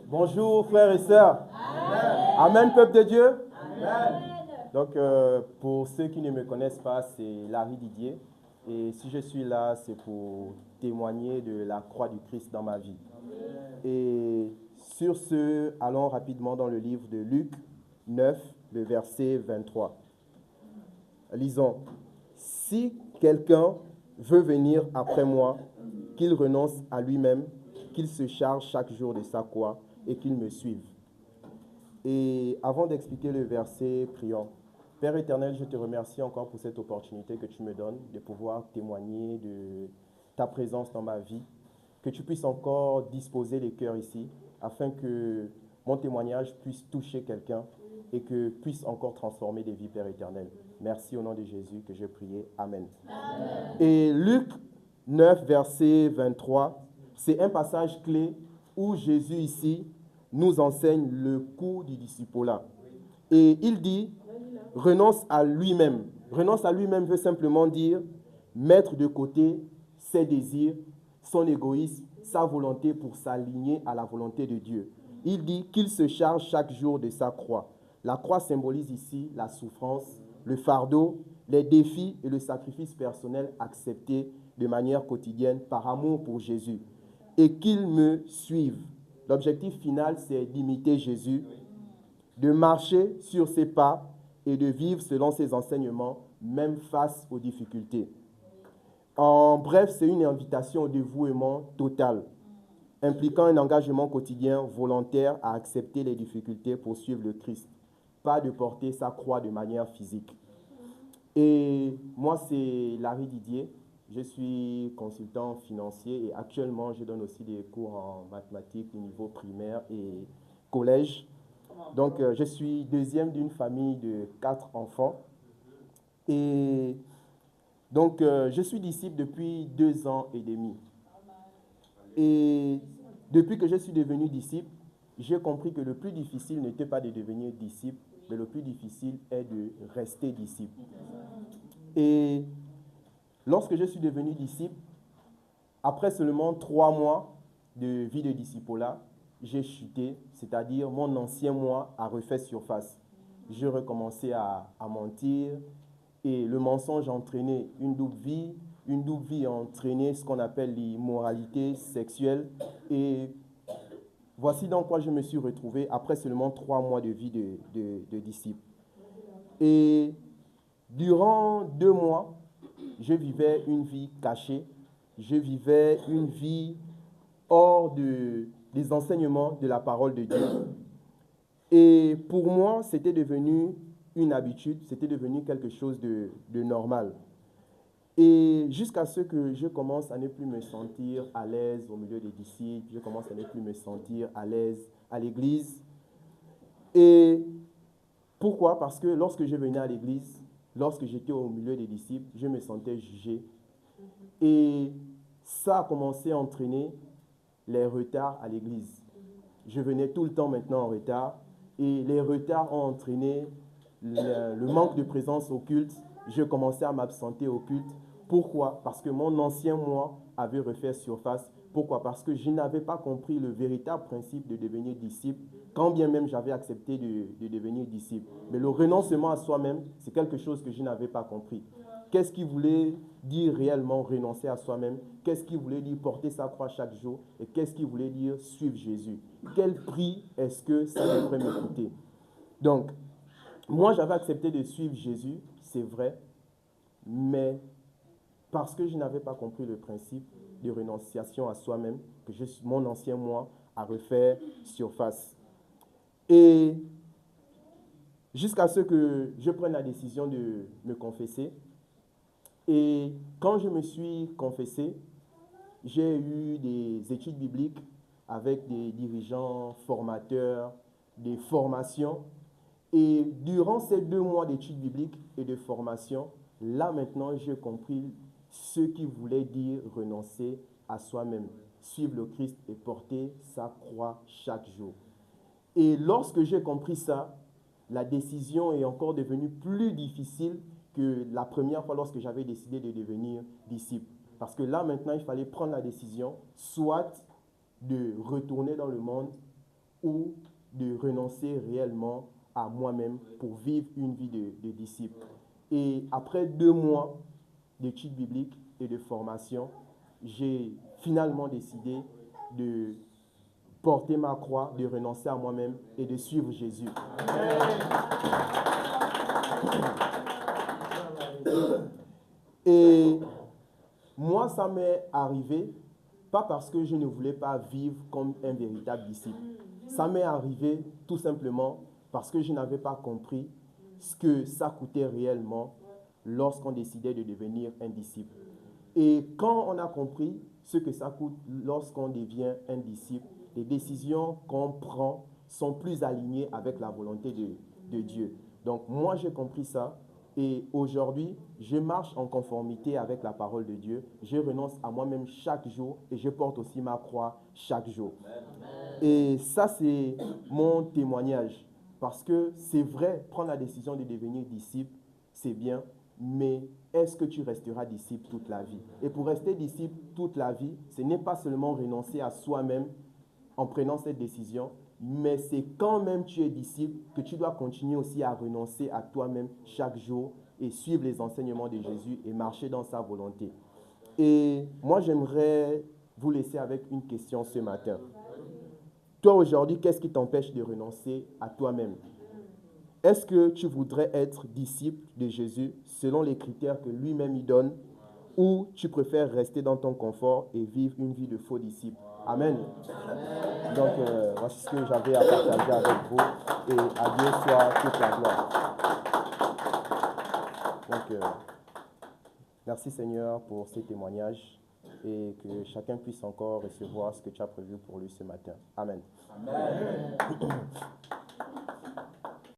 Bonjour frères et sœurs. Amen, peuple de Dieu. Donc, pour ceux qui ne me connaissent pas, c'est Larry Didier. Et si je suis là, c'est pour témoigner de la croix du Christ dans ma vie. Et sur ce, allons rapidement dans le livre de Luc 9, le verset 23. Lisons. Si quelqu'un veut venir après moi, qu'il renonce à lui-même, qu'il se charge chaque jour de sa croix et qu'il me suive. Et avant d'expliquer le verset, prions. Père éternel, je te remercie encore pour cette opportunité que tu me donnes de pouvoir témoigner de ta présence dans ma vie, que tu puisses encore disposer les cœurs ici, afin que mon témoignage puisse toucher quelqu'un et que puisse encore transformer des vies, Père éternel. Merci au nom de Jésus que je priais. Amen. Amen. Et Luc 9, verset 23, c'est un passage clé où Jésus ici nous enseigne le cours du discipulat. Et il dit, renonce à lui-même. Renonce à lui-même veut simplement dire mettre de côté ses désirs, son égoïsme, sa volonté pour s'aligner à la volonté de Dieu. Il dit qu'il se charge chaque jour de sa croix. La croix symbolise ici la souffrance, le fardeau, les défis et le sacrifice personnel accepté de manière quotidienne par amour pour Jésus. Et qu'il me suive. L'objectif final, c'est d'imiter Jésus, de marcher sur ses pas et de vivre selon ses enseignements, même face aux difficultés. En bref, c'est une invitation au dévouement total, impliquant un engagement quotidien volontaire à accepter les difficultés pour suivre le Christ, pas de porter sa croix de manière physique. Et moi, c'est Larry Didier. Je suis consultant financier et actuellement, je donne aussi des cours en mathématiques au niveau primaire et collège. Donc, je suis deuxième d'une famille de 4 enfants. Et donc, je suis disciple depuis 2 ans et demi. Et depuis que je suis devenu disciple, j'ai compris que le plus difficile n'était pas de devenir disciple, mais le plus difficile est de rester disciple. Et lorsque je suis devenu disciple, après seulement 3 mois de vie de discipulat, j'ai chuté, c'est-à-dire mon ancien moi a refait surface. J'ai recommencé à mentir et le mensonge a entraîné une double vie a entraîné ce qu'on appelle l'immoralité sexuelle. Et voici dans quoi je me suis retrouvé après seulement 3 mois de vie de disciple. Et durant 2 mois, je vivais une vie cachée, je vivais une vie hors des enseignements de la parole de Dieu. Et pour moi, c'était devenu une habitude, c'était devenu quelque chose de normal. Et jusqu'à ce que je commence à ne plus me sentir à l'aise au milieu des disciples, je commence à ne plus me sentir à l'aise à l'église. Et pourquoi? Parce que lorsque je venais à l'église, lorsque j'étais au milieu des disciples, je me sentais jugé. Et ça a commencé à entraîner les retards à l'église. Je venais tout le temps maintenant en retard et les retards ont entraîné le manque de présence au culte. Je commençais à m'absenter au culte. Pourquoi? Parce que mon ancien moi avait refait surface. Pourquoi? Parce que je n'avais pas compris le véritable principe de devenir disciple, quand bien même j'avais accepté de devenir disciple. Mais le renoncement à soi-même, c'est quelque chose que je n'avais pas compris. Qu'est-ce qui voulait dire réellement renoncer à soi-même? Qu'est-ce qui voulait dire porter sa croix chaque jour? Et qu'est-ce qui voulait dire suivre Jésus? Quel prix est-ce que ça devrait me coûter? Donc, moi, j'avais accepté de suivre Jésus, c'est vrai, mais parce que je n'avais pas compris le principe de renonciation à soi-même, que mon ancien moi a refait surface. Et jusqu'à ce que je prenne la décision de me confesser. Et quand je me suis confessé, j'ai eu des études bibliques avec des dirigeants, formateurs, des formations. Et durant ces 2 mois d'études bibliques et de formation, là maintenant, j'ai compris ce qui voulait dire renoncer à soi-même, suivre le Christ et porter sa croix chaque jour. Et lorsque j'ai compris ça, la décision est encore devenue plus difficile que la première fois lorsque j'avais décidé de devenir disciple. Parce que là, maintenant, il fallait prendre la décision, soit de retourner dans le monde ou de renoncer réellement à moi-même pour vivre une vie de disciple. Et après 2 mois d'études bibliques et de formation, j'ai finalement décidé de porter ma croix, de renoncer à moi-même et de suivre Jésus. Et moi, ça m'est arrivé, pas parce que je ne voulais pas vivre comme un véritable disciple. Ça m'est arrivé tout simplement parce que je n'avais pas compris ce que ça coûtait réellement lorsqu'on décidait de devenir un disciple. Et quand on a compris ce que ça coûte lorsqu'on devient un disciple, les décisions qu'on prend sont plus alignées avec la volonté de Dieu. Donc moi, j'ai compris ça. Et aujourd'hui, je marche en conformité avec la parole de Dieu. Je renonce à moi-même chaque jour et je porte aussi ma croix chaque jour. Et ça, c'est mon témoignage. Parce que c'est vrai, prendre la décision de devenir disciple, c'est bien, mais est-ce que tu resteras disciple toute la vie? Et pour rester disciple toute la vie, ce n'est pas seulement renoncer à soi-même en prenant cette décision, mais c'est quand même tu es disciple que tu dois continuer aussi à renoncer à toi-même chaque jour et suivre les enseignements de Jésus et marcher dans sa volonté. Et moi, j'aimerais vous laisser avec une question ce matin. Toi, aujourd'hui, qu'est-ce qui t'empêche de renoncer à toi-même? Est-ce que tu voudrais être disciple de Jésus selon les critères que lui-même il donne, ou tu préfères rester dans ton confort et vivre une vie de faux disciple? Amen. Donc, voici ce que j'avais à partager avec vous, et à Dieu soit toute la gloire. Donc, merci Seigneur pour ces témoignages et que chacun puisse encore recevoir ce que tu as prévu pour lui ce matin. Amen. Amen.